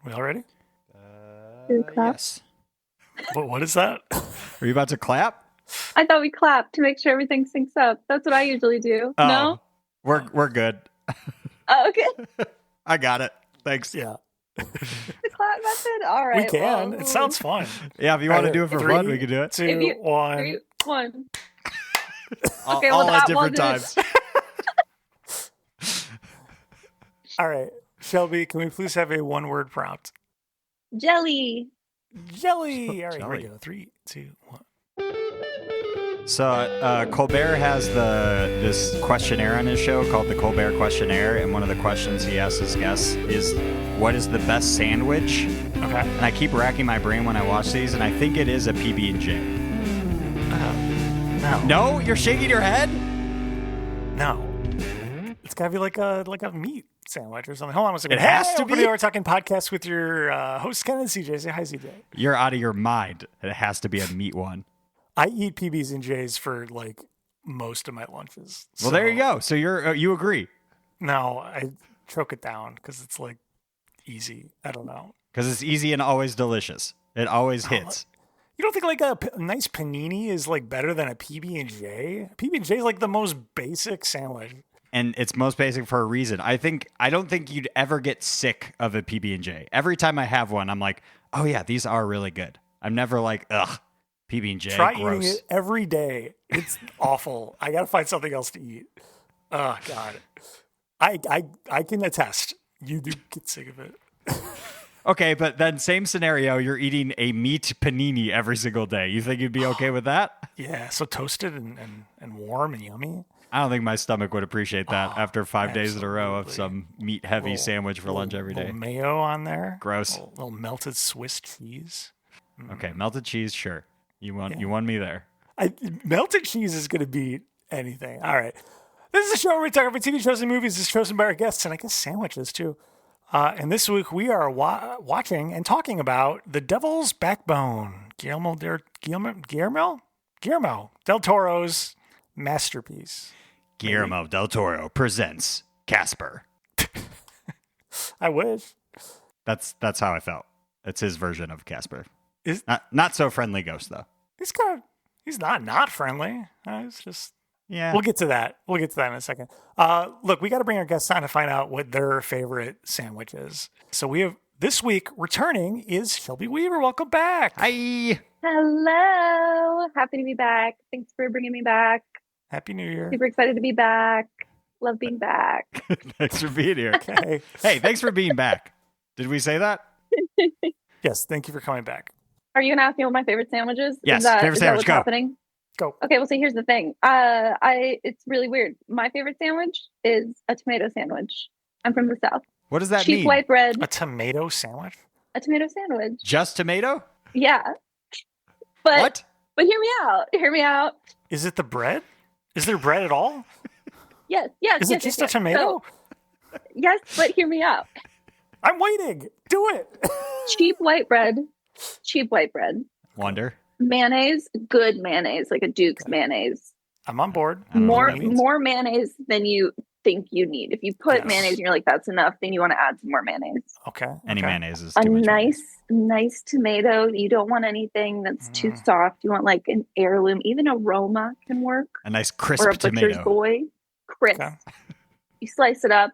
We all ready? Yes. What is that? Are you about to clap? I thought we clapped to make sure everything syncs up. That's what I usually do. Oh, No? we're good. Oh, okay. I got it. Thanks. Yeah, The clap method? All right. we can. well, It sounds fun. Yeah, if you want to do it for fun, we can do it. 2, 1. 3, 1. All, Okay, well, all at that different wasn't- times. All right, Shelby, can we please have a one-word prompt? Jelly. Jelly. All right, Jelly. here we go. 3, 2, 1. So Colbert has this questionnaire on his show called the Colbert Questionnaire, and one of the questions he asks his guests is, "What is the best sandwich?" Okay. And I keep racking my brain when I watch these, and I think it is a PB&J. No. No, you're shaking your head. No. It's got to be like a meat sandwich or something. Hold on a second. It has to Open be? the Overtalking Podcast with your host, Ken and CJ. Say hi, CJ. You're out of your mind. It has to be a meat one. I eat PBs and J's for like most of my lunches. Well, there you go. So you agree No, I choke it down because it's like easy. I don't know. because it's easy and always delicious. It always hits. You don't think like a nice panini is like better than a PB&J? PB&J is like the most basic sandwich. And it's most basic for a reason. I don't think you'd ever get sick of a PB&J. Every time I have one, I'm like, oh yeah, these are really good. I'm never like, ugh, PB&J, Try gross. eating it every day. It's awful. I gotta find something else to eat. Oh God, I can attest. You do get sick of it. Okay, but then same scenario, you're eating a meat panini every single day. You think you'd be okay with that? Yeah, so toasted and warm and yummy. I don't think my stomach would appreciate that after 5 days in a row of some meat-heavy Little- sandwich for lunch every day. Little mayo on there. Gross. Little melted Swiss cheese. Okay, melted cheese, sure. You won me there. Melted cheese is going to beat anything. All right. This is a show where we talk about TV shows and movies as chosen by our guests, and I guess sandwiches too. And this week we are watching and talking about The Devil's Backbone, Guillermo del Toro's masterpiece. Guillermo del Toro presents Casper. I wish. That's how I felt. It's his version of Casper. Is Not so friendly ghost though. he's not friendly. It's just. Yeah. We'll get to that. We'll get to that in a second. Look, we got to bring our guests on to find out what their favorite sandwich is. So we have this week returning is Shelbi Weaver. Welcome back. Hi. Hello. Happy to be back. Thanks for bringing me back. Happy New Year. Super excited to be back. Love being back. Thanks for being here. Okay. Hey, thanks for being back. Did we say that? Yes. Thank you for coming back. Are you going to ask me what my favorite sandwich is? Yes, Is that, favorite is that sandwich, what's go. happening? Go. Okay, well, see, here's the thing. It's really weird. My favorite sandwich is a tomato sandwich. I'm from the South. What does that Cheap mean? white bread, A tomato sandwich? a tomato sandwich. Just tomato? Yeah. But What? But hear me out. Hear me out. Is it the bread? Is there bread at all? Yes. Is it yes, just yes. a tomato? So, yes, but hear me out. I'm waiting. Do it. Cheap white bread. Cheap white bread. Wonder. Mayonnaise, good mayonnaise, like a Duke's mayonnaise. I'm on board. I don't know More what that means. more mayonnaise than you think you need. If you put Yes. mayonnaise and you're like, that's enough, then you want to add some more mayonnaise. Okay. Any okay. mayonnaise is A too much. nice tomato. You don't want anything that's too soft. You want like an heirloom. Even aroma can work. A nice crisp Or a butcher's tomato. boy. Crisp. Okay. You slice it up,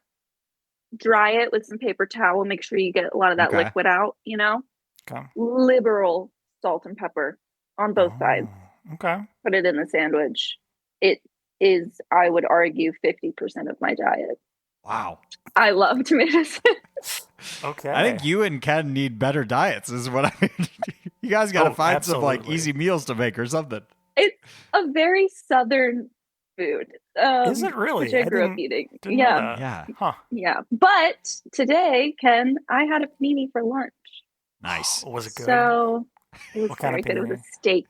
dry it with some paper towel. Make sure you get a lot of that Okay. liquid out, you know? Okay. Liberal salt and pepper on both sides. Oh, okay. Put it in the sandwich. It is, I would argue, 50% of my diet. Wow. I love tomatoes. Okay. I think you and Ken need better diets, is what I mean. You guys got to Oh, find some like absolutely. easy meals to make or something. It's a very southern food. Is it really? Which I grew up didn't- eating. didn't know Yeah. that. Yeah. Huh. Yeah. But today, Ken, I had a panini for lunch. Nice. Was it good? So it was What kind very of good. It was panini? a steak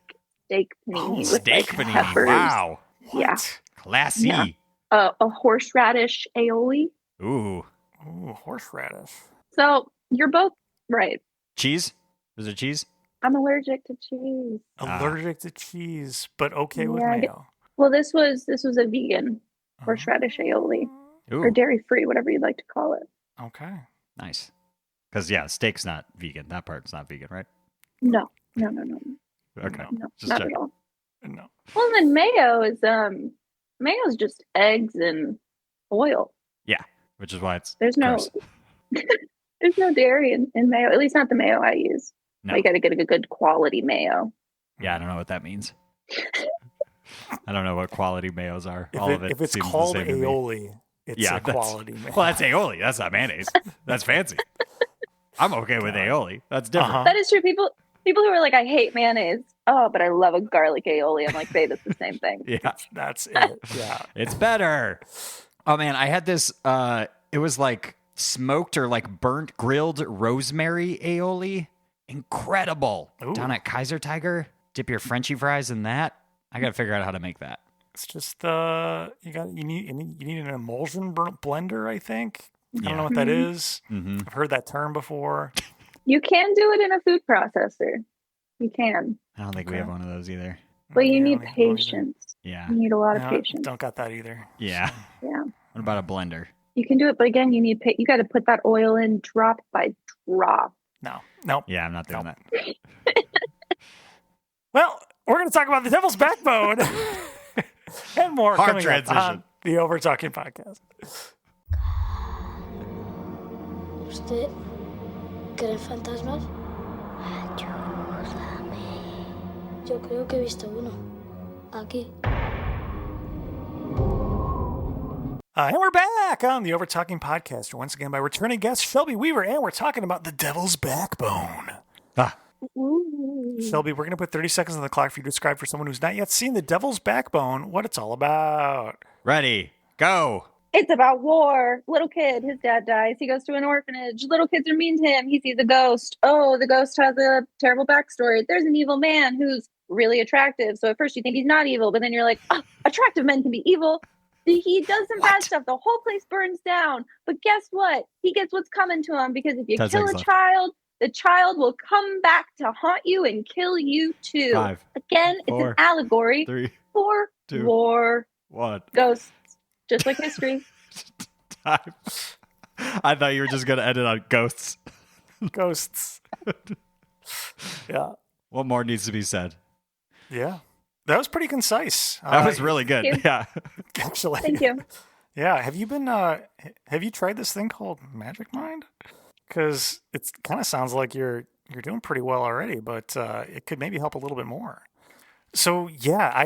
panini. Oh, with Steak like panini. peppers. Wow. Yeah. What? Classy. Yeah. A horseradish aioli. Ooh. Ooh, horseradish. So you're both right. Cheese? Was it cheese? I'm allergic to cheese. Allergic to cheese, but okay with Yeah, I mayo. Well, this was a vegan horseradish aioli Ooh. or dairy free, whatever you'd like to call it. Okay. Nice. Because, yeah, steak's not vegan. That part's not vegan, right? No. Okay. No, Just not check. at all. No. Well, then mayo's just eggs and oil. Yeah, which is why it's There's no gross. there's no dairy in mayo. At least not the mayo I use. No. You got to get a good quality mayo. Yeah, I don't know what that means. I don't know what quality mayos are. If it's seems called the same to me. aioli, it's a quality mayo. Well, that's aioli. That's not mayonnaise. That's fancy. I'm okay with aioli. That's different. Uh-huh. That is true. People who are like, I hate mayonnaise. Oh, but I love a garlic aioli. I'm like, babe, it's the same thing. Yeah, That's it. Yeah. it's better. Oh man, I had this. It was like smoked or like burnt grilled rosemary aioli. Incredible. Ooh. Down at Kaiser Tiger. Dip your Frenchie fries in that. I gotta figure out how to make that. It's just you need an emulsion blender, I think. I don't know what that is. Mm-hmm. I've heard that term before. You can do it in a food processor. You can. I don't think we have one of those either. But you Yeah, need I don't know either. patience. Yeah. You need a lot of No, patience. don't got that either. Yeah. Yeah. What about a blender? You can do it, but again, you got to put that oil in drop by drop. No. Yeah, I'm not doing that. Well, we're going to talk about the Devil's Backbone and more Hard coming transition. up on the Overtalking Podcast. ¿Usted cree en fantasmas? Yo creo que he visto uno. Aquí. And we're back on the Overtalking Podcast, once again by returning guest Shelbi Weaver, and we're talking about the Devil's Backbone. Ooh. Shelbi, we're going to put 30 seconds on the clock for you to describe for someone who's not yet seen the Devil's Backbone what it's all about. Ready. Go. It's about war. Little kid, his dad dies. He goes to an orphanage. Little kids are mean to him. He sees a ghost. Oh, the ghost has a terrible backstory. There's an evil man who's really attractive. So at first you think he's not evil, but then you're like, oh, attractive men can be evil. He does some bad stuff. The whole place burns down. But guess what? He gets what's coming to him, because if you 10 kill a seconds left. child, the child will come back to haunt you and kill you too. 5, Again, it's 4, an allegory 3, for 2, war, 1. ghosts, just like history. Time. I thought you were just going to end it on ghosts. Ghosts. Yeah. What more needs to be said? Yeah. That was pretty concise. That was really good. thank you. Yeah. Actually. Thank you. Yeah. Have you tried this thing called Magic Mind? Because it kind of sounds like you're doing pretty well already, but it could maybe help a little bit more. So yeah,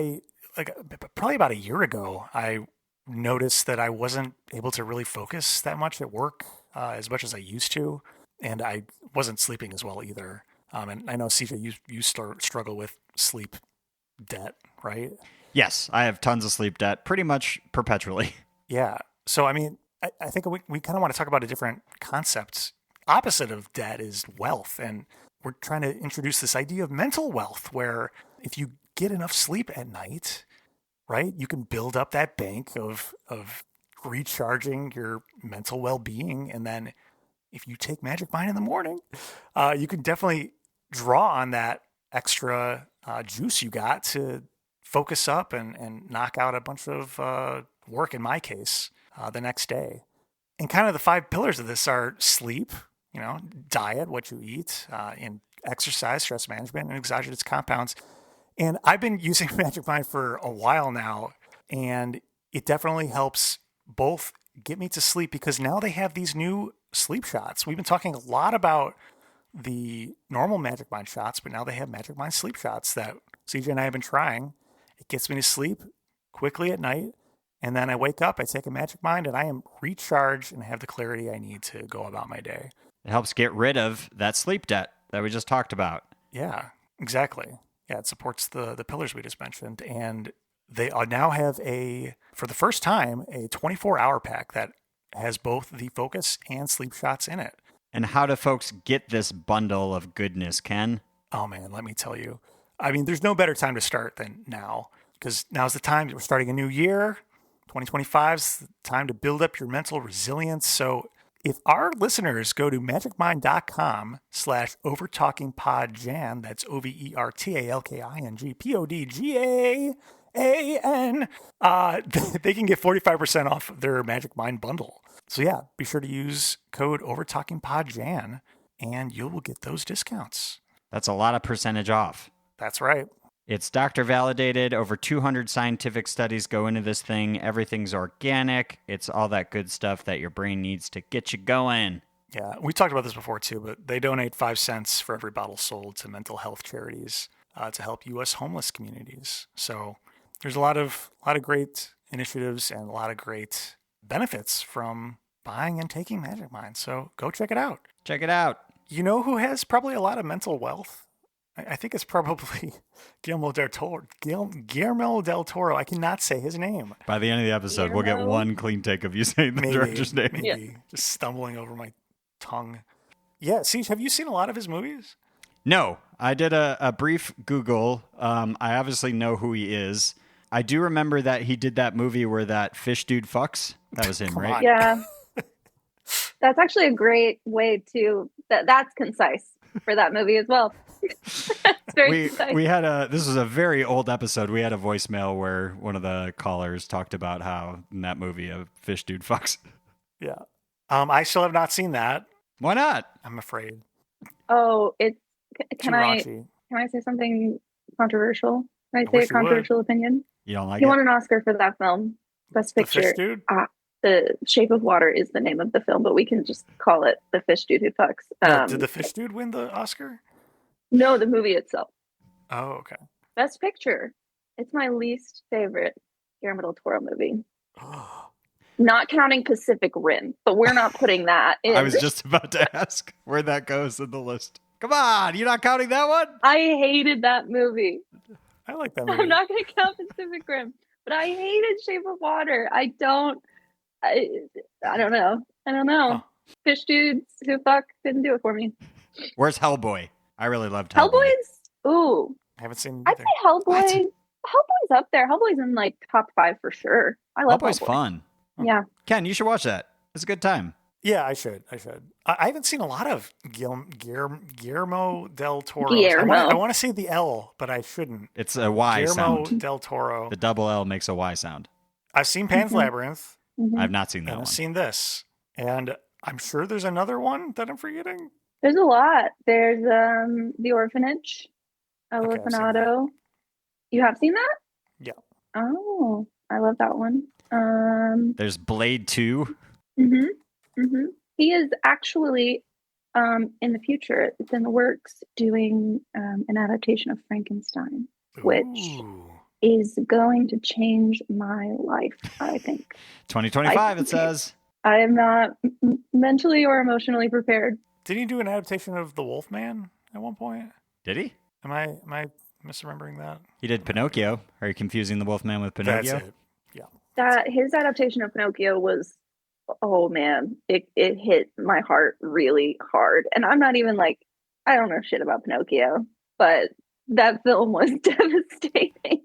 probably about a year ago, I noticed that I wasn't able to really focus that much at work as much as I used to, and I wasn't sleeping as well either. And I know CJ, you struggle with sleep debt, right? Yes, I have tons of sleep debt, pretty much perpetually. Yeah. So, I mean, I think we kind of want to talk about a different concept. Opposite of debt is wealth. And we're trying to introduce this idea of mental wealth, where if you get enough sleep at night, right, you can build up that bank of recharging your mental well-being. And then if you take Magic Mind in the morning, you can definitely draw on that extra juice you got to focus up and knock out a bunch of work, in my case, the next day. And kind of the 5 pillars of this are sleep, diet, what you eat, and exercise, stress management, and exogenous compounds. And I've been using Magic Mind for a while now, and it definitely helps both get me to sleep, because now they have these new sleep shots. We've been talking a lot about the normal Magic Mind shots, but now they have Magic Mind sleep shots that CJ and I have been trying. It gets me to sleep quickly at night, and then I wake up, I take a Magic Mind, and I am recharged and have the clarity I need to go about my day. It helps get rid of that sleep debt that we just talked about. Yeah, exactly. Yeah, it supports the pillars we just mentioned. And they now have for the first time, a 24-hour pack that has both the focus and sleep shots in it. And how do folks get this bundle of goodness, Ken? Oh, man, let me tell you. I mean, there's no better time to start than now, because now's the time. We're starting a new year. 2025 is the time to build up your mental resilience. So if our listeners go to magicmind.com/overtalkingpodjan, that's OvertalkingPodjan, they can get 45% off their Magic Mind bundle. So yeah, be sure to use code OvertalkingPodjan and you will get those discounts. That's a lot of percentage off. That's right. It's doctor validated. Over 200 scientific studies go into this thing. Everything's organic. It's all that good stuff that your brain needs to get you going. Yeah, we talked about this before too, but they donate 5 cents for every bottle sold to mental health charities to help U.S. homeless communities. So there's a lot of great initiatives and a lot of great benefits from buying and taking Magic Mind. So go check it out. Check it out. You know who has probably a lot of mental wealth? I think it's probably Guillermo del Toro. Guillermo del Toro. I cannot say his name. By the end of the episode, we'll get one clean take of you saying the director's name. Maybe. Just stumbling over my tongue. Yeah, Siege, have you seen a lot of his movies? No, I did a brief Google. I obviously know who he is. I do remember that he did that movie where that fish dude fucks. That was him, right? Yeah. That's actually a great way to, that's concise for that movie as well. It's very concise. We had this was a very old episode. We had a voicemail where one of the callers talked about how in that movie a fish dude fucks. Yeah. I still have not seen that. Why not? I'm afraid. Oh, it's, can I say something controversial? Can I say a controversial opinion? You don't like he it? won an Oscar for that film. Best Picture. The Fish Dude? The Shape of Water is the name of the film, but we can just call it The Fish Dude Who Fucks. Did the Fish Dude win the Oscar? No, the movie itself. Oh, okay. Best Picture. It's my least favorite Guillermo del Toro movie. Not counting Pacific Rim, but we're not putting that in. I was just about to ask where that goes in the list. Come on, you're not counting that one? I hated that movie. I like that movie. I'm not going to count Pacific Rim, but I hated Shape of Water. I don't know. Huh. Fish dudes who fuck didn't do it for me. Where's Hellboy? I really loved Hellboy. Hellboy's? Ooh. I haven't seen it I'd either. say Hellboy. What? Hellboy's up there. Hellboy's in like top 5 for sure. I love Hellboy's Hellboy. fun. Yeah. Ken, you should watch that. It's a good time. Yeah, I should. I haven't seen a lot of Guillermo del Toro. Guillermo. I want to say the L, but I shouldn't. It's a Y Guillermo sound. del Toro. The double L makes a Y sound. I've seen Pan's Labyrinth. Mhm. I've not seen that And one. I've seen this. And I'm sure there's another one that I'm forgetting. There's a lot. There's The Orphanage, El Okay, I've seen Orfanato. You have seen that? Yeah. Oh, I love that one. There's Blade 2. He is actually in the future. It's in the works doing an adaptation of Frankenstein, which Ooh. is going to change my life. I think 2025, it says. I am not mentally or emotionally prepared. Did he do an adaptation of The Wolfman at one point? Did he? Am I misremembering that? He did Pinocchio. Are you confusing the Wolfman with Pinocchio? That's it. Yeah. That his adaptation of Pinocchio was, oh man, it hit my heart really hard. And I'm not even like, I don't know shit about Pinocchio, but that film was devastating.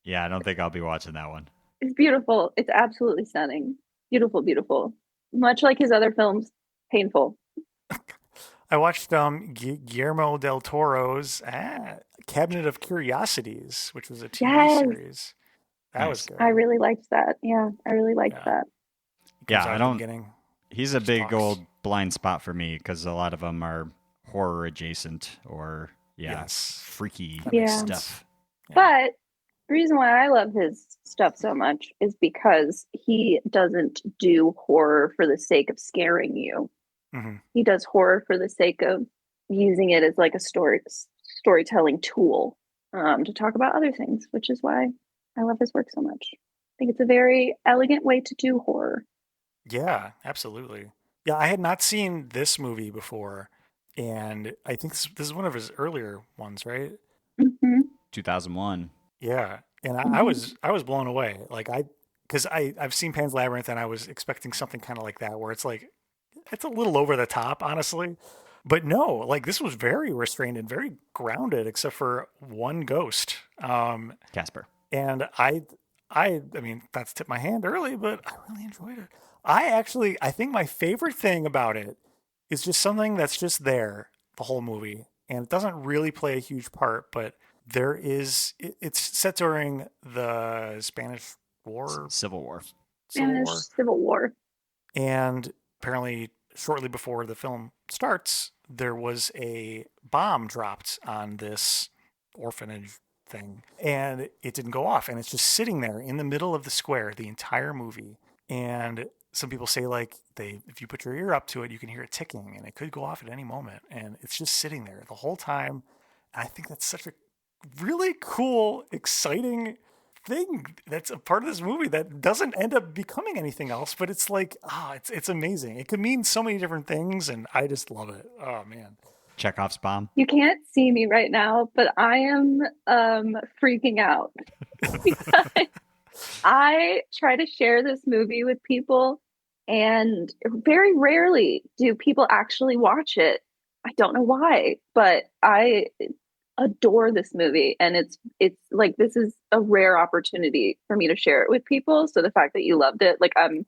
Yeah, I don't think I'll be watching that one. It's beautiful. It's absolutely stunning. Beautiful, beautiful. Much like his other films, painful. I watched Guillermo del Toro's Cabinet of Curiosities, which was a TV series. That was good. I really liked that. Yeah, I really liked that. Yeah, I don't. Beginning. He's a big old blind spot for me because a lot of them are horror adjacent or freaky stuff. Yeah. But the reason why I love his stuff so much is because he doesn't do horror for the sake of scaring you. Mm-hmm. He does horror for the sake of using it as like a storytelling tool to talk about other things, which is why I love his work so much. I think it's a very elegant way to do horror. Yeah, absolutely. Yeah, I had not seen this movie before, and I think this is one of his earlier ones, right? 2001. Yeah, and I was blown away. Like because I've seen Pan's Labyrinth, and I was expecting something kind of like that, where it's like it's a little over the top, honestly. But no, like this was very restrained and very grounded, except for one ghost, Casper. And I mean, that's tipped my hand early, but I really enjoyed it. I think my favorite thing about it is just something that's just there the whole movie, and it doesn't really play a huge part, but it's set during the Spanish War, Civil War. Civil War. And apparently shortly before the film starts, there was a bomb dropped on this orphanage thing, and it didn't go off, and it's just sitting there in the middle of the square the entire movie. And some people say, like, if you put your ear up to it, you can hear it ticking, and it could go off at any moment, and it's just sitting there the whole time. And I think that's such a really cool, exciting thing that's a part of this movie that doesn't end up becoming anything else, but it's like, it's amazing. It could mean so many different things, and I just love it. Oh man. Chekhov's bomb. You can't see me right now, but I am freaking out because I try to share this movie with people, and very rarely do people actually watch it. I don't know why, but I adore this movie, and it's like, this is a rare opportunity for me to share it with people. So the fact that you loved it, like, it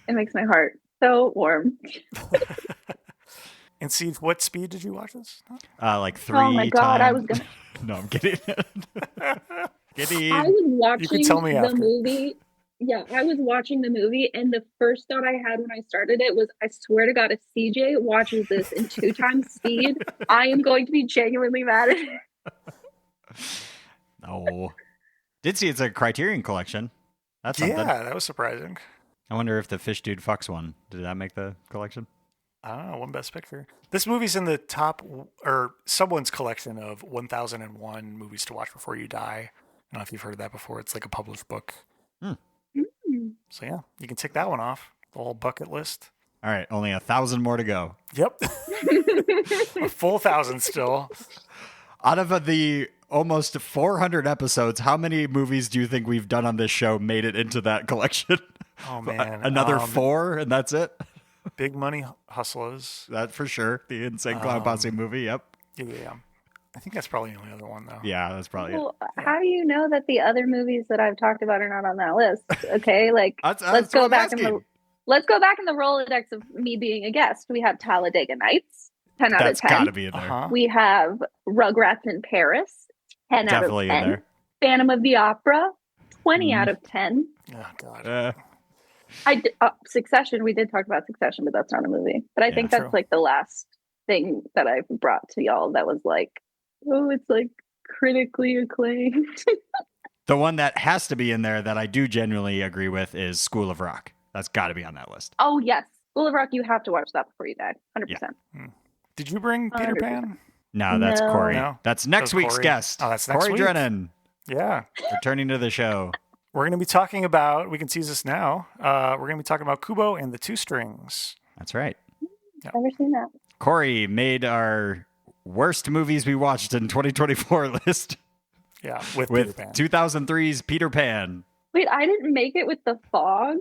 makes my heart so warm. And see, what speed did you watch this? Like 3 Oh my God, times. I was gonna. No, I'm kidding. Kidding. I was watching You can tell me the after. movie. Yeah, I was watching the movie, and the first thought I had when I started it was, I swear to God, if CJ watches this in 2 times speed, I am going to be genuinely mad at him. No. Did see it's a Criterion collection. That's something. Yeah, that was surprising. I wonder if the Fish Dude Fucks one, did that make the collection? I don't know, one Best Picture. This movie's in the top, or someone's collection of 1001 movies to watch before you die. I don't know if you've heard of that before. It's like a published book. So yeah, you can tick that one off. The whole bucket list. All right, only 1,000 more to go. Yep. A full 1,000 still. Out of the almost 400 episodes, how many movies do you think we've done on this show made it into that collection? Oh man. Another 4 and that's it? Big Money Hustlers. That for sure. The Insane Clown Posse movie, yep. Yeah. I think that's probably the only other one though. Yeah, that's probably it. Well, how do you know that the other movies that I've talked about are not on that list? Okay, like, That's let's what go I'm back in asking. the let's go back in the Rolodex of me being a guest. We have Talladega Nights, 10 out That's of 10. got to be in there. Uh-huh. We have Rugrats in Paris, 10 Definitely out of in 10. there. Phantom of the Opera, 20 out of 10. Oh god. Succession, we did talk about Succession, but that's not a movie. But I think that's true. like the last thing that I've brought to y'all that was like, oh, it's like critically acclaimed. The one that has to be in there that I do genuinely agree with is School of Rock. That's got to be on that list. Oh, yes. School of Rock, you have to watch that before you die. 100%. Did you bring Peter 100%. Pan? No, that's No. Corey. No? That's next That was week's Corey. guest. Oh, that's next Corey week? Drennan, Yeah. returning to the show. We're going to be talking about, we can tease this now, we're going to be talking about Kubo and the Two Strings. That's right. Never seen that. Corey made our worst movies we watched in 2024 list Yeah, with with Peter Pan. 2003's Peter Pan. Wait, I didn't make it with The Fog?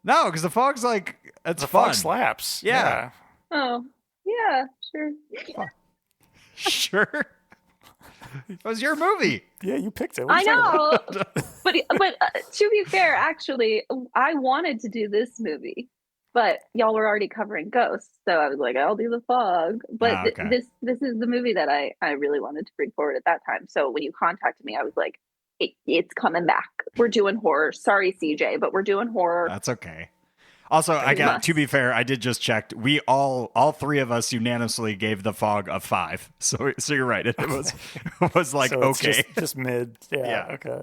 No, because the fog's like, it's The fun. Fog slaps. Yeah. Oh, yeah, sure. Sure. It was your movie. Yeah, you picked it. What are I you talking about? know. but to be fair, actually, I wanted to do this movie, but y'all were already covering Ghosts, so I was like, I'll do The Fog. But Ah, okay. this is the movie that I really wanted to bring forward at that time. So when you contacted me, I was like, it's coming back. We're doing horror. Sorry, CJ, but we're doing horror. That's okay. Also, to be fair, I did just check. We all 3 of us unanimously gave The Fog a 5. So you're right. It was like, So it's okay. just mid. Yeah, Yeah. okay.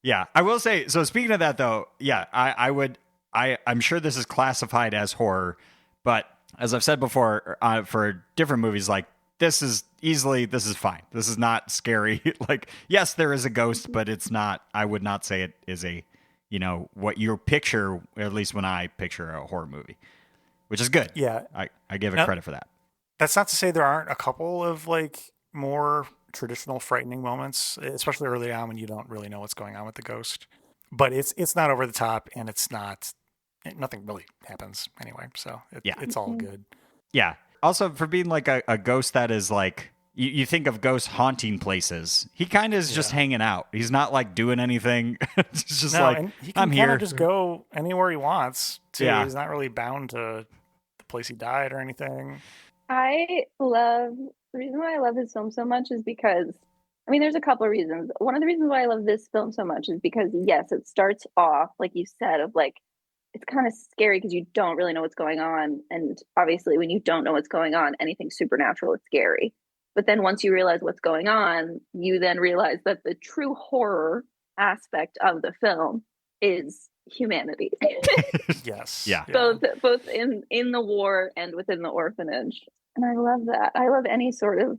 Yeah, I will say. So speaking of that, though, yeah, I'm sure this is classified as horror, but as I've said before, for different movies, like this is fine. This is not scary. Like, yes, there is a ghost, but it's not. I would not say it is a, what you picture. At least when I picture a horror movie, which is good. Yeah. I give it Now- credit for that. That's not to say there aren't a couple of like more traditional frightening moments, especially early on when you don't really know what's going on with the ghost. But it's not over the top, and it's not, nothing really happens anyway. So it's all good. Yeah. Also, for being like a ghost that is like, you think of ghosts haunting places. He kind of is just hanging out. He's not like doing anything. It's just like, and he can I'm kind here. of just go anywhere he wants to. Yeah. He's not really bound to the place he died or anything. The reason why I love his film so much is because, I mean, there's a couple of reasons. One of the reasons why I love this film so much is because, yes, it starts off, like you said, of like it's kind of scary because you don't really know what's going on. And obviously, when you don't know what's going on, anything supernatural is scary. But then once you realize what's going on, you then realize that the true horror aspect of the film is humanity. Yes. Yeah. Both in the war and within the orphanage. And I love that. I love any sort of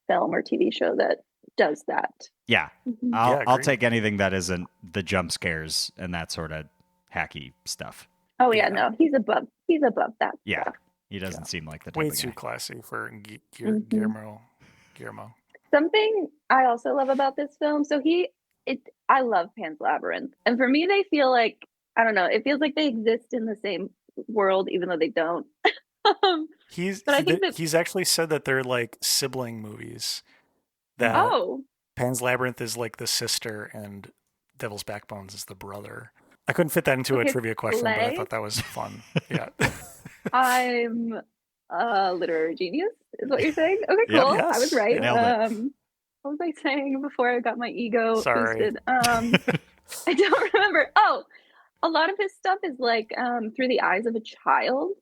film or TV show that does that. Yeah. Mhm. I'll take anything that isn't the jump scares and that sort of hacky stuff. Oh yeah, no, he's above that. Yeah. Stuff. He doesn't seem like the type way of too guy. classy for Mhm. Guillermo. Something I also love about this film, I love Pan's Labyrinth. And for me, they feel like, I don't know, it feels like they exist in the same world, even though they don't. He's actually said that they're like sibling movies. That Pan's Labyrinth is like the sister and Devil's Backbones is the brother. I couldn't fit that into a trivia question, but I thought that was fun. Yeah. I'm a literary genius, is what you're saying? Okay, cool. Yes, I was right. nailed it. What was I saying before I got my ego Sorry. boosted? I don't remember. Oh, a lot of his stuff is like through the eyes of a child,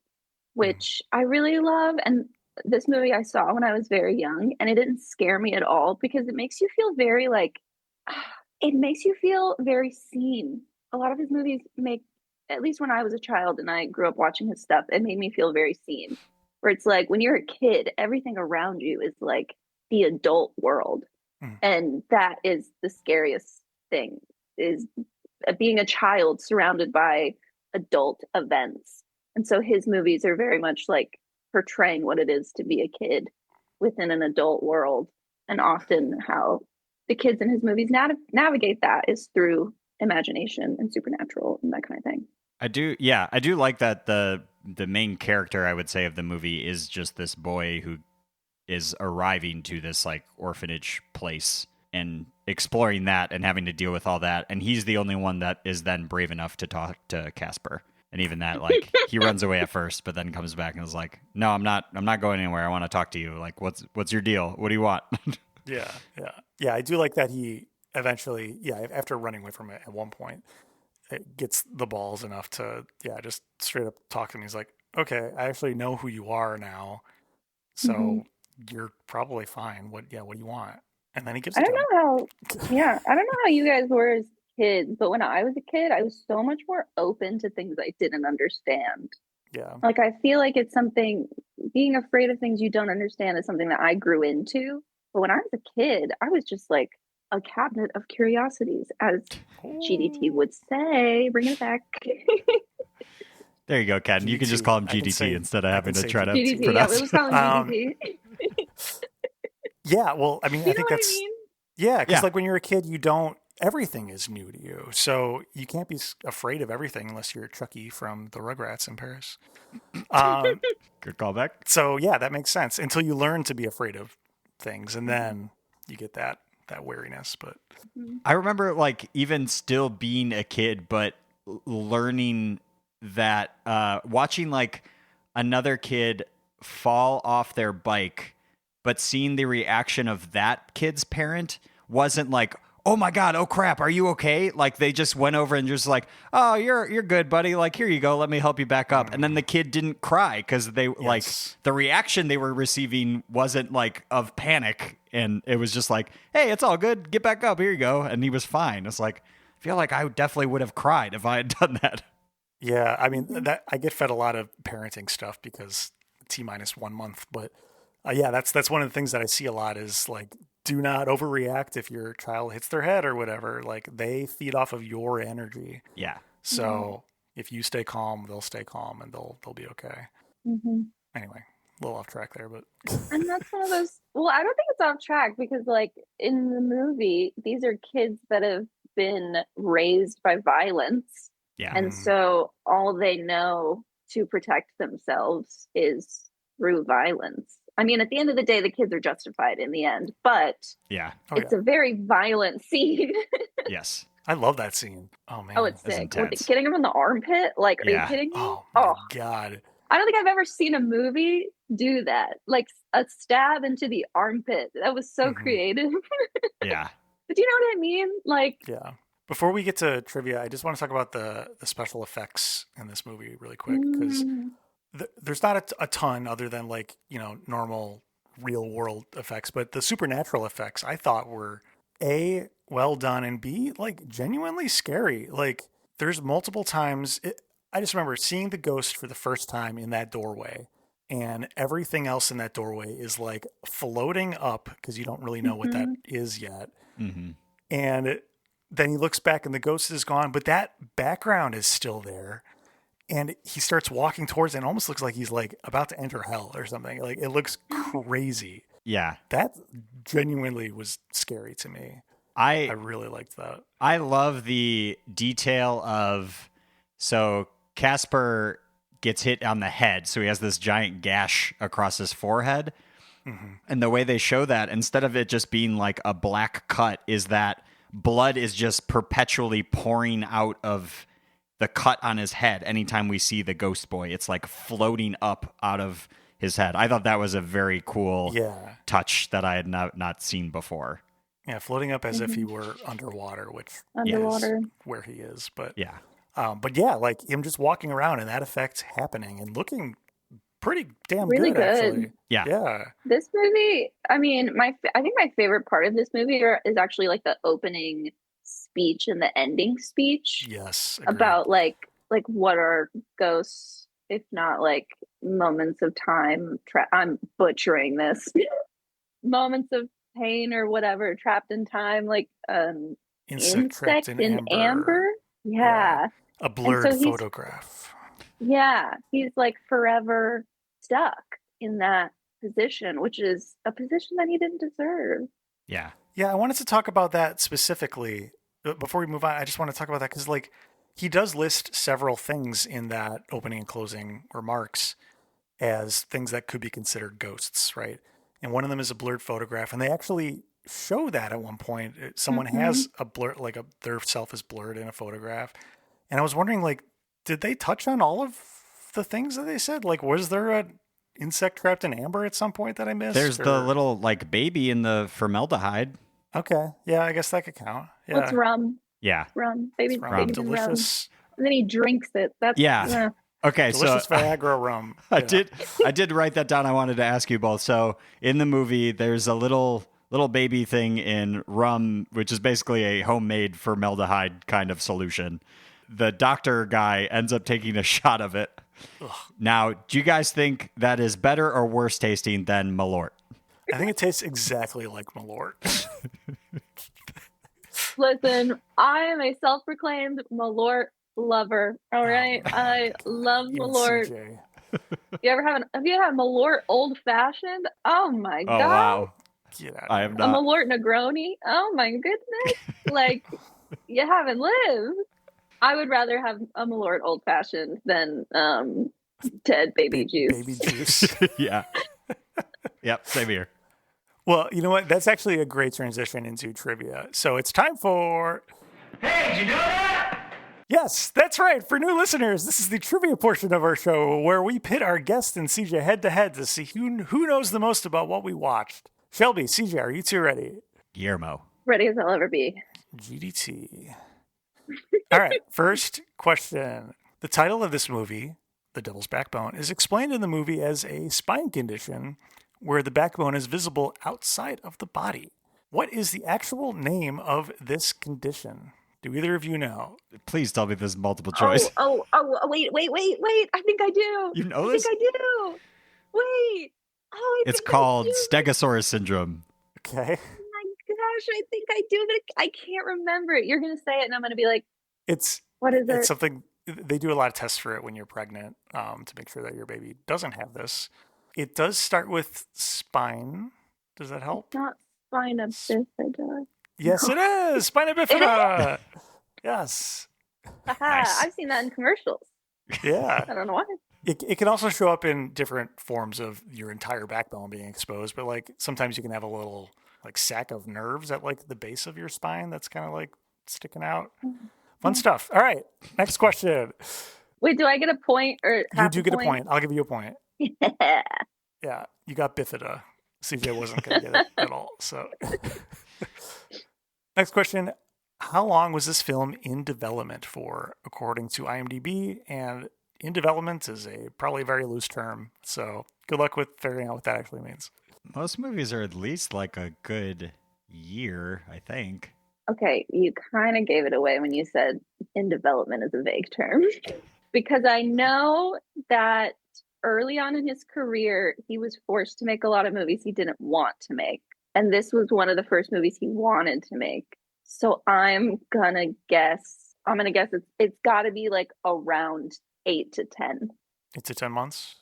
which I really love. And this movie I saw when I was very young, and it didn't scare me at all because it makes you feel very seen. A lot of his movies make, at least when I was a child and I grew up watching his stuff, it made me feel very seen. Where it's like when you're a kid, everything around you is like the adult world. And that is the scariest thing, is being a child surrounded by adult events. And so his movies are very much like portraying what it is to be a kid within an adult world. And often how the kids in his movies navigate that is through imagination and supernatural and that kind of thing. I do like that the main character, I would say, of the movie is just this boy who is arriving to this like orphanage place and exploring that and having to deal with all that, and he's the only one that is then brave enough to talk to Casper. And even that, like, he runs away at first, but then comes back and is like, "No, I'm not going anywhere. I want to talk to you. Like, what's your deal? What do you want?" Yeah. I do like that he eventually, after running away from it at one point, it gets the balls enough to, just straight up talk to me. He's like, "Okay, I actually know who you are now, so you're probably fine. What do you want?" And then he gives it to him. I don't know how you guys were as kids, but when I was a kid, I was so much more open to things I didn't understand. Yeah. Like, I feel like it's something, being afraid of things you don't understand is something that I grew into. But when I was a kid, I was just like a cabinet of curiosities, as GDT would say. Bring it back. There you go, Ken. You can just call him GDT instead of having to try to GDT, pronounce. Yeah, we was calling GDT. Yeah, well, I mean, I think that's... I mean? Yeah, because like when you're a kid, everything is new to you. So you can't be afraid of everything unless you're Chucky from the Rugrats in Paris. Good callback. So yeah, that makes sense until you learn to be afraid of things. And then you get that wariness. But I remember like even still being a kid, but learning that, watching like another kid fall off their bike, but seeing the reaction of that kid's parent wasn't like, "Oh my God, oh crap, are you okay?" Like they just went over and just like, "Oh, you're good, buddy. Like, here you go. Let me help you back up." And then the kid didn't cry because they like the reaction they were receiving wasn't like of panic. And it was just like, "Hey, it's all good. Get back up. Here you go." And he was fine. It's like, I feel like I definitely would have cried if I had done that. Yeah, I mean, that I get fed a lot of parenting stuff because T-1 month. But that's one of the things that I see a lot is like, do not overreact if your child hits their head or whatever. Like they feed off of your energy. Yeah. So if you stay calm, they'll stay calm and they'll be okay. Mm-hmm. Anyway, a little off track there, but. And that's one of those. Well, I don't think it's off track because, like in the movie, these are kids that have been raised by violence. Yeah. And so all they know to protect themselves is through violence. I mean, at the end of the day, the kids are justified in the end, but it's a very violent scene. Yes. I love that scene. Oh, man. Oh, it's sick. Getting him in the armpit? Like, are you kidding me? Oh, my God. I don't think I've ever seen a movie do that. Like a stab into the armpit. That was so creative. Yeah. But do you know what I mean? Like, Before we get to trivia, I just want to talk about the special effects in this movie really quick, because there's not a ton other than like, normal real world effects, but the supernatural effects I thought were A, well done, and B, like genuinely scary. Like there's multiple times, I just remember seeing the ghost for the first time in that doorway, and everything else in that doorway is like floating up because you don't really know what that is yet. Mm-hmm. And then he looks back and the ghost is gone, but that background is still there. And he starts walking towards it. And it almost looks like he's like about to enter hell or something. Like it looks crazy. Yeah. That genuinely was scary to me. I really liked that. I love the detail of, so Casper gets hit on the head. So he has this giant gash across his forehead. Mm-hmm. And the way they show that, instead of it just being like a black cut, is that blood is just perpetually pouring out of the cut on his head. Anytime we see the ghost boy, it's like floating up out of his head. I thought that was a very cool touch that I had not seen before. Yeah, floating up as if he were underwater, which underwater is where he is. But yeah, like him just walking around and that effect happening and looking pretty damn really good. Actually. Yeah. This movie, I mean, I think my favorite part of this movie is actually like the opening speech and the ending speech. Yes, agreed. About like what are ghosts if not like moments of time. I'm butchering this. Moments of pain or whatever, trapped in time, like insect trapped in amber. Yeah. A blurred photograph. Yeah, he's like forever stuck in that position, which is a position that he didn't deserve. Yeah. Yeah, I wanted to talk about that specifically. Before we move on, I just want to talk about that because like he does list several things in that opening and closing remarks as things that could be considered ghosts, right? And one of them is a blurred photograph, and they actually show that at one point. Someone has a blur, like their self is blurred in a photograph. And I was wondering, like, did they touch on all of the things that they said? Like, was there an insect trapped in amber at some point that I missed? There's the little, like, baby in the formaldehyde. Okay. Yeah, I guess that could count. Yeah. What's rum? Yeah. Rum. Baby, rum. baby Delicious. Rum. And then he drinks it. That's Okay, delicious Viagra rum. I did write that down. I wanted to ask you both. So in the movie, there's a little baby thing in rum, which is basically a homemade formaldehyde kind of solution. The doctor guy ends up taking a shot of it. Ugh. Now, do you guys think that is better or worse tasting than Malort? I think it tastes exactly like Malort. Listen, I am a self-proclaimed Malort lover. All right, I love Malort. CJ. Have you had Malort old fashioned? Oh my god! Wow, Get out I am not. A Malort Negroni. Oh my goodness! Like you haven't lived. I would rather have a Malort old fashioned than Ted baby juice. Baby juice. Yeah. Yep. Same here. Well, you know what? That's actually a great transition into trivia. So it's time for. Hey, did you know that? Yes, that's right. For new listeners, this is the trivia portion of our show where we pit our guest and CJ head to head to see who knows the most about what we watched. Shelby, CJ, are you two ready? Guillermo. Ready as I'll ever be. GDT. All right, first question. The title of this movie, The Devil's Backbone, is explained in the movie as a spine condition where the backbone is visible outside of the body. What is the actual name of this condition? Do either of you know? Please tell me this is multiple choice. Wait. I think I do. You know this? I think I do. Wait. It's called Stegosaurus syndrome. Okay. Oh my gosh, I think I do, but I can't remember it. You're going to say it, and I'm going to be like, what is it? It's something, they do a lot of tests for it when you're pregnant to make sure that your baby doesn't have this. It does start with spine. Does that help? It's not spina bifida. Yes, it is. Spina bifida. Yes. Nice. I've seen that in commercials. Yeah. I don't know why. It can also show up in different forms of your entire backbone being exposed, but like sometimes you can have a little like sac of nerves at like the base of your spine that's kind of like sticking out. Fun stuff. All right. Next question. Wait, do I get a point or half You do a get a point. I'll give you a point. Yeah. Yeah. You got bifida. CJ wasn't going to get it at all. So next question. how long was this film in development for, according to IMDb? And in development is probably a very loose term. So good luck with figuring out what that actually means. Most movies are at least like a good year, I think. Okay, you kind of gave it away when you said in development is a vague term. Because I know that early on in his career, he was forced to make a lot of movies he didn't want to make. And this was one of the first movies he wanted to make. So I'm gonna guess it's got to be like around 8 to 10. 8 to 10 months?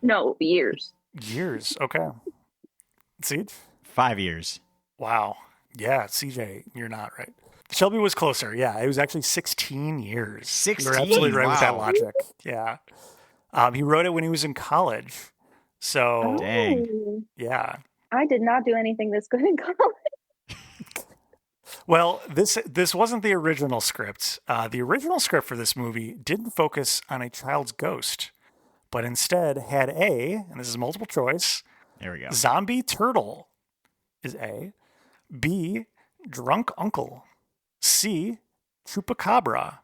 No, years. Years. Okay. Siege? 5 years. Wow. Yeah, CJ, you're not right. Shelby was closer. Yeah, it was actually 16 years. 16? You're absolutely right with that Wow. logic. Yeah. He wrote it when he was in college. So, Dang. yeah. I did not do anything this good in college. Well, this wasn't the original script. The original script for this movie didn't focus on a child's ghost, but instead had and this is multiple choice, There we go. zombie turtle is A, B, drunk uncle, C, chupacabra,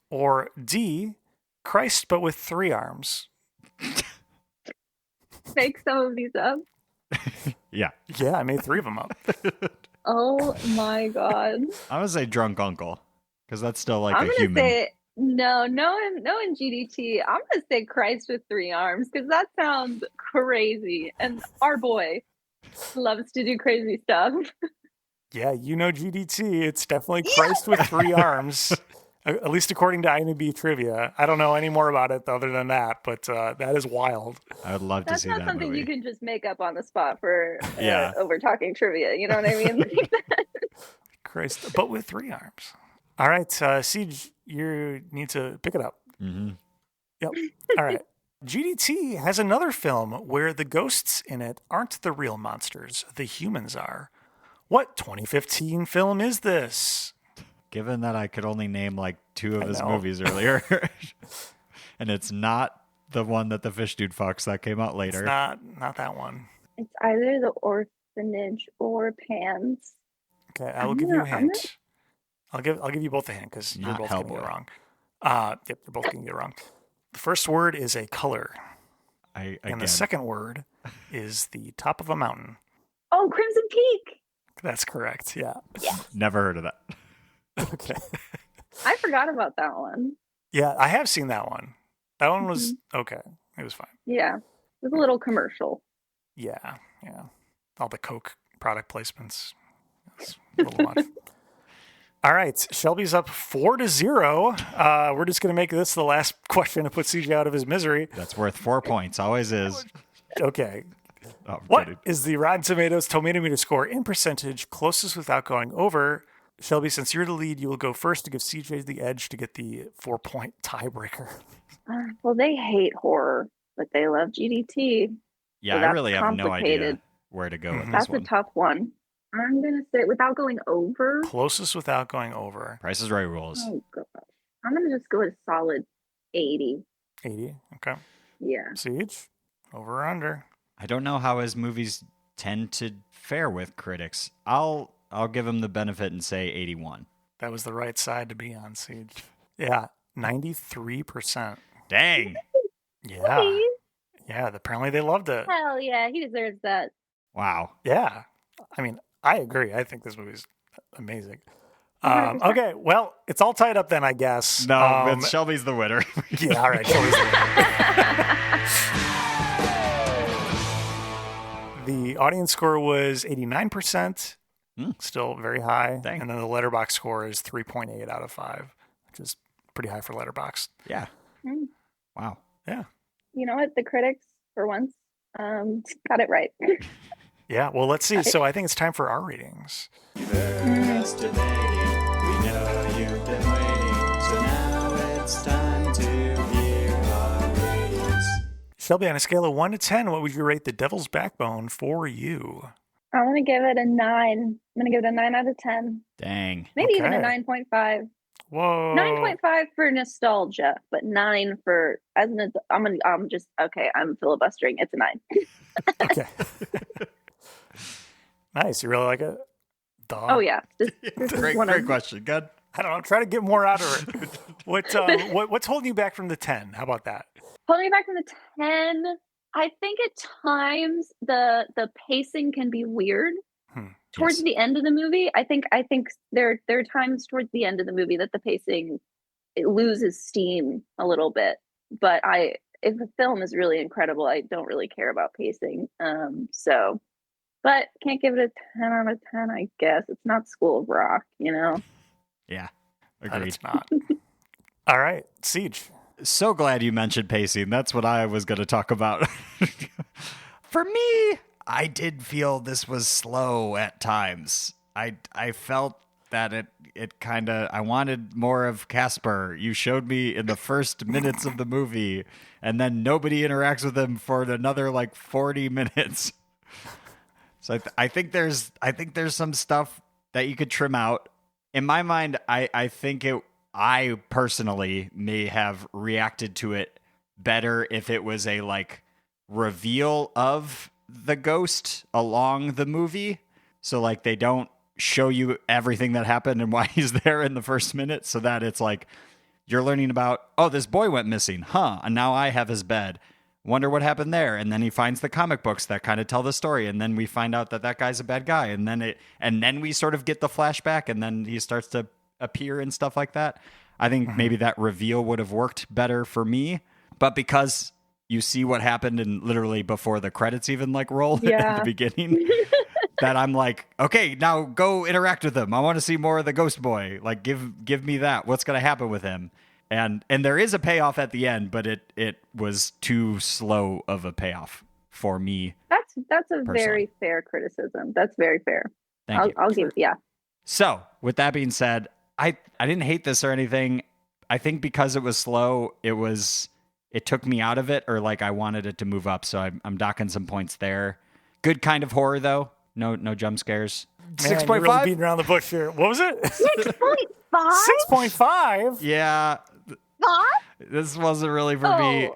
or D, Christ but with 3 arms. Make some of these up. Yeah. Yeah, I made 3 of them up. Oh my god. I'm going to say drunk uncle because that's still like I'm a gonna human. say no in GDT. I'm gonna say Christ with 3 arms because that sounds crazy. And our boy loves to do crazy stuff. Yeah, you know GDT. It's definitely Christ with 3 arms, at least according to IMDb trivia. I don't know any more about it other than that, but that is wild. I would love to That's see not that something movie. you can just make up on the spot for Yeah. Overtalking trivia. You know what I mean? Christ, but with 3 arms. All right, Siege, you need to pick it up. Mm-hmm. Yep. All right. GDT has another film where the ghosts in it aren't the real monsters, the humans are. What 2015 film is this? Given that I could only name like 2 of I his know. movies earlier, and it's not the one that the fish dude fucks that came out later. It's not that one. It's either the orphanage or Pans. Okay, I will I'm give you a gonna- hint. I'll give you both a hint because you're Not both getting it Hellboy. wrong. Yep, you're both getting it wrong. The first word is a color, and Again, the second word is the top of a mountain. Oh, Crimson Peak. That's correct. Yeah. never heard of that. Okay. I forgot about that one. Yeah, I have seen that one. That one was okay. It was fine. Yeah. It was a little commercial. Yeah. All the Coke product placements. That's a little much. All right, Shelby's up 4-0. We're just going to make this the last question to put CJ out of his misery. That's worth 4 points. Always is. Okay. Oh, I'm What kidding. is the Rotten Tomatoes tomato meter score in percentage closest without going over? Shelby, since you're the lead, you will go first to give CJ the edge to get the 4-point tiebreaker. Well, they hate horror, but they love GDT. Yeah, So I that's really have no idea complicated. where to go with That's this one. a tough one. I'm going to say without going over. Closest without going over. Price is Right rules. Oh, gosh. I'm going to just go with a solid 80. 80. Okay. Yeah. Siege, over or under? I don't know how his movies tend to fare with critics. I'll give him the benefit and say 81. That was the right side to be on, Siege. Yeah, 93%. Dang. Yeah. Please. Yeah, apparently they loved it. Hell yeah, he deserves that. Wow. Yeah. I mean, I agree. I think this movie's amazing. 100%. Okay, well, it's all tied up then, I guess. No, but Shelby's the winner. Yeah, all right. Shelby's the audience score was 89%, still very high. Dang. And then the Letterboxd score is 3.8 out of 5, which is pretty high for Letterboxd. Yeah. Mm. Wow. Yeah. You know what? The critics, for once, got it right. Yeah, well, let's see. So I think it's time for our ratings. Shelby, on a scale of 1 to 10, what would you rate The Devil's Backbone for you? I'm going to give it a 9. I'm going to give it a 9 out of 10. Dang. Maybe even a Okay. 9.5. Whoa. 9.5 for nostalgia, but 9 for as an adult. I'm filibustering. It's a 9. Okay. Nice. You really like it? Duh. Oh yeah, this is Great one of question. Good. I don't know. I'm trying to get more out of it. What's holding you back from the 10? How about that? pulling me back from the 10. I think at times the pacing can be weird. Towards Yes. the end of the movie, I think there are times towards the end of the movie that the pacing it loses steam a little bit. But if a film is really incredible, I don't really care about pacing. But can't give it a 10 out of 10, I guess. It's not School of Rock, you know? Yeah. But Agreed. it's not. All right. Siege. So glad you mentioned pacing. That's what I was going to talk about. For me, I did feel this was slow at times. I felt that it kind of, I wanted more of Casper. You showed me in the first minutes of the movie, and then nobody interacts with him for another like 40 minutes. So I think there's some stuff that you could trim out. In my mind, I personally may have reacted to it better if it was a like reveal of the ghost along the movie. So like they don't show you everything that happened and why he's there in the first minute, so that it's like you're learning about, oh, this boy went missing, and now I have his bed. Wonder what happened there. And then he finds the comic books that kind of tell the story, and then we find out that guy's a bad guy, and then we sort of get the flashback, and then he starts to appear and stuff like that. I think maybe that reveal would have worked better for me, but because you see what happened in literally before the credits even like roll at the beginning, that I'm like, okay, now go interact with him. I want to see more of the ghost boy. Like give me that. What's going to happen with him? And there is a payoff at the end, but it was too slow of a payoff for me. That's a personally. very fair criticism. That's very fair. Thank you. I'll give So with that being said, I didn't hate this or anything. I think because it was slow, it took me out of it, or like I wanted it to move up. So I'm docking some points there. Good kind of horror though. No jump scares. 6.5. Really beating around the bush here. What was it? 6.5. 6.5. Yeah. This wasn't really for me.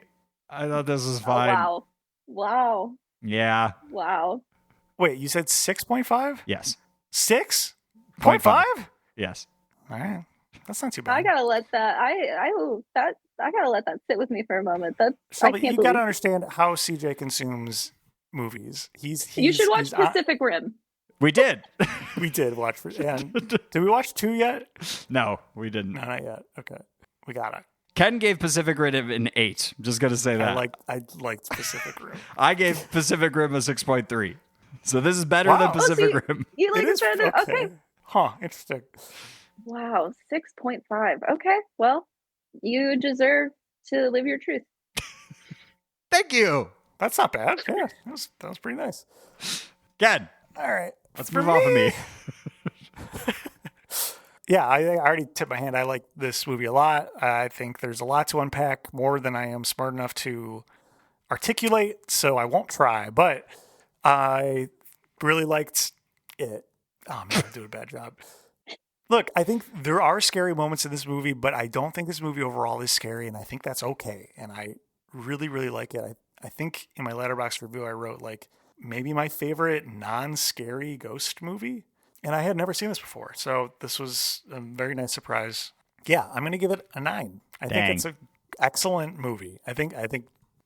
I thought this was fine. Oh, wow. Yeah. Wow. Wait, you said 6.5? Yes. 6.5? Yes. All right. That's not too bad. I gotta let that. I gotta let that sit with me for a moment. That's Shelbi, I can't you believe. gotta understand how CJ consumes movies. You should watch Pacific Rim. We did. We did watch. And did we watch 2 yet? No, we didn't. No, not yet. Okay, we got it. Ken gave Pacific Rim an 8. I'm just gonna say that. I liked Pacific Rim. I gave Pacific Rim a 6.3. So this is better than Pacific Rim. You like It is it better? Okay. Huh. Interesting. Wow. 6.5. Okay. Well, you deserve to live your truth. Thank you. That's not bad. Yeah, that was pretty nice. Ken, All right. let's move off of me. Yeah, I already tipped my hand. I like this movie a lot. I think there's a lot to unpack, more than I am smart enough to articulate, so I won't try. But I really liked it. Oh, man, I'm doing a bad job. Look, I think there are scary moments in this movie, but I don't think this movie overall is scary, and I think that's okay. And I really, really like it. I think in my Letterboxd review, I wrote, like, maybe my favorite non-scary ghost movie. And I had never seen this before, so this was a very nice surprise. Yeah, I'm going to give it a 9. I think it's an excellent movie. I think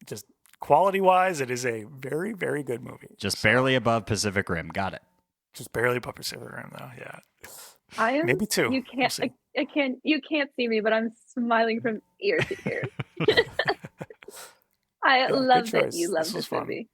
just quality-wise, it is a very, very good movie. Just barely above Pacific Rim. Got it. Just barely above Pacific Rim, though. Yeah, I am. maybe 2. You can't. We'll see. I can't. You can't see me, but I'm smiling from ear to ear. I love that choice. you love This this was fun. movie.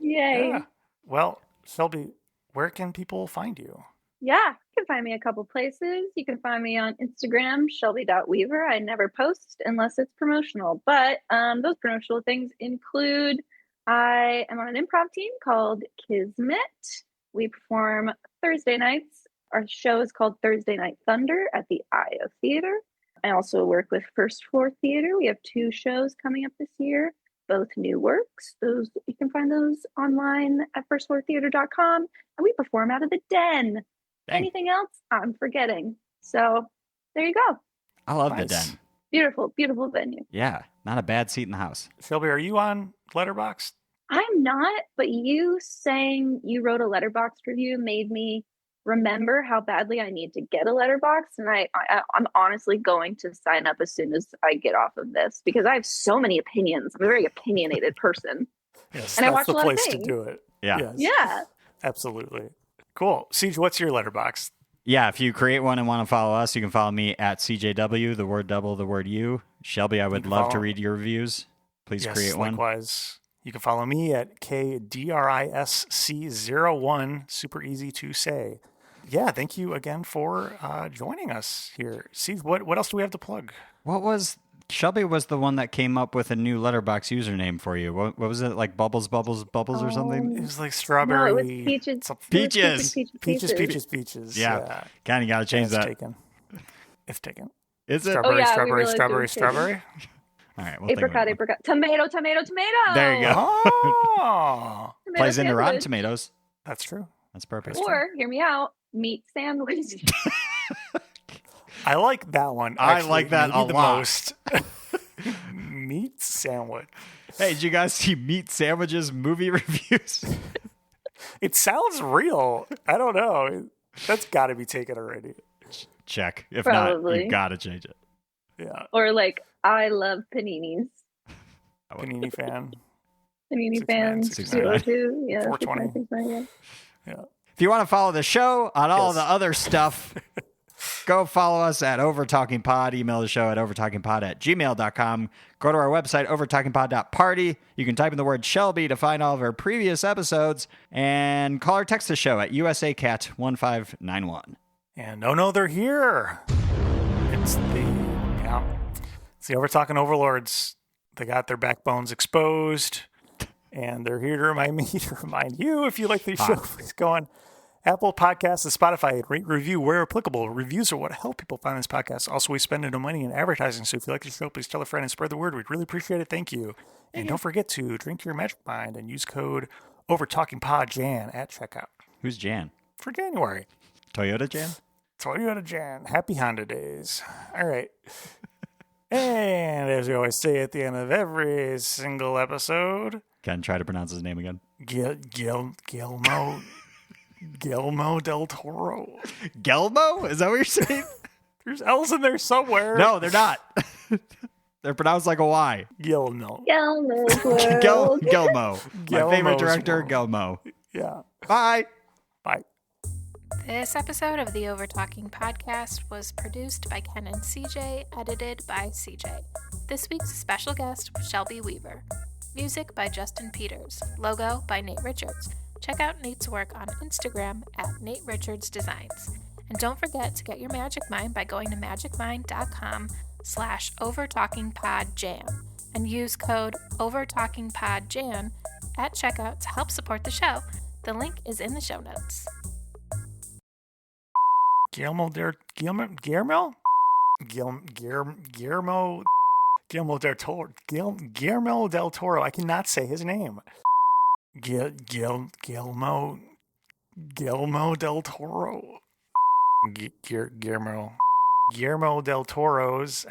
Yay! Yeah. Well, Shelbi, where can people find you? Yeah, you can find me a couple places. You can find me on Instagram, Shelbi.Weaver. I never post unless it's promotional, but those promotional things include I am on an improv team called Kismet. We perform Thursday nights. Our show is called Thursday Night Thunder at the IO Theater. I also work with First Floor Theater. We have 2 shows coming up this year, both new works. Those you can find those online at firstfloortheater.com. And we perform out of the Den. Dang. Anything else? I'm forgetting. So there you go. I love the Nice. Den. Beautiful, beautiful venue. Yeah, not a bad seat in the house. Shelbi, are you on Letterboxd? I'm not, but you saying you wrote a Letterboxd review made me remember how badly I need to get a letterbox, and I'm honestly going to sign up as soon as I get off of this because I have so many opinions. I'm a very opinionated person. Yes, and I that's watch the a lot of place to things. do it. Yeah. Yes, Yeah. absolutely. Cool. Siege, what's your letterbox? Yeah, if you create one and want to follow us, you can follow me at CJW, the word double, the word you. Shelby, I would can love to follow- read your reviews. Please create one. Likewise. You can follow me at KDRISC01. Super easy to say. Yeah, thank you again for joining us here. Siege, what else do we have to plug? Shelby was the one that came up with a new letterbox username for you. What was it, like Bubbles or something? It was like strawberry. No, it was peaches. Peaches. Peaches. Yeah. Kind of got to change that. It's taken. Is it? Strawberry, we strawberry, realized it strawberry, was taken. strawberry. All right. We'll think Apricot, about it. apricot. Tomato, tomato, tomato. There you go. Oh, Tomato Plays into Rotten sandwich. Tomatoes. that's true. That's perfect. Or, hear me out, meat sandwich. I like that one. I actually, like that maybe a the lot. most. Meat sandwich. Hey, did you guys see Meat Sandwiches movie reviews? It sounds real. I don't know. That's got to be taken already. Check. If not, Probably. you got to change it. Yeah. Or like, I love paninis. Panini fan. Panini 69, fans. 69. 202. Yeah. 420. 69, yeah. Yeah. If you want to follow the show on all Yes. the other stuff, go follow us at Overtalking Pod. Email the show at overtalkingpod@gmail.com. Go to our website, overtalkingpod.party. You can type in the word Shelby to find all of our previous episodes and call or text the show at USACat1591. And no, they're here. It's the Overtalking Overlords. They got their backbones exposed, and they're here to remind me to remind you, if you like the show, please go on Apple Podcasts and Spotify. Rate, review where applicable. Reviews are what help people find this podcast. Also, we spend no money in advertising, so if you like the show, please tell a friend and spread the word. We'd really appreciate it. Thank you. And don't forget to drink your Magic Mind and use code OvertalkingPodJan at checkout Who's Jan? for January. Toyota Jan? Toyota Jan. Happy Honda days. All right. And as we always say at the end of every single episode, Can try to pronounce his name again. Guillermo del Toro. Gelmo? Is that what you're saying? There's L's in there somewhere. No, they're not. They're pronounced like a Y. Guillermo. Gelmo's World. Gelmo. My favorite Gelmo's director, World. Gelmo. Yeah. Bye. Bye. This episode of the Overtalking Podcast was produced by Ken and CJ, edited by CJ. This week's special guest was Shelbi Weaver. Music by Justin Peters. Logo by Nate Richards. Check out Nate's work on Instagram at Nate Richards Designs. And don't forget to get your Magic Mind by going to magicmind.com/overtalkingpodjan and use code overtalkingpodjan at checkout to help support the show. The link is in the show notes. Guillermo del Toro. I cannot say his name. Guillermo del Toro. Guillermo del Toro's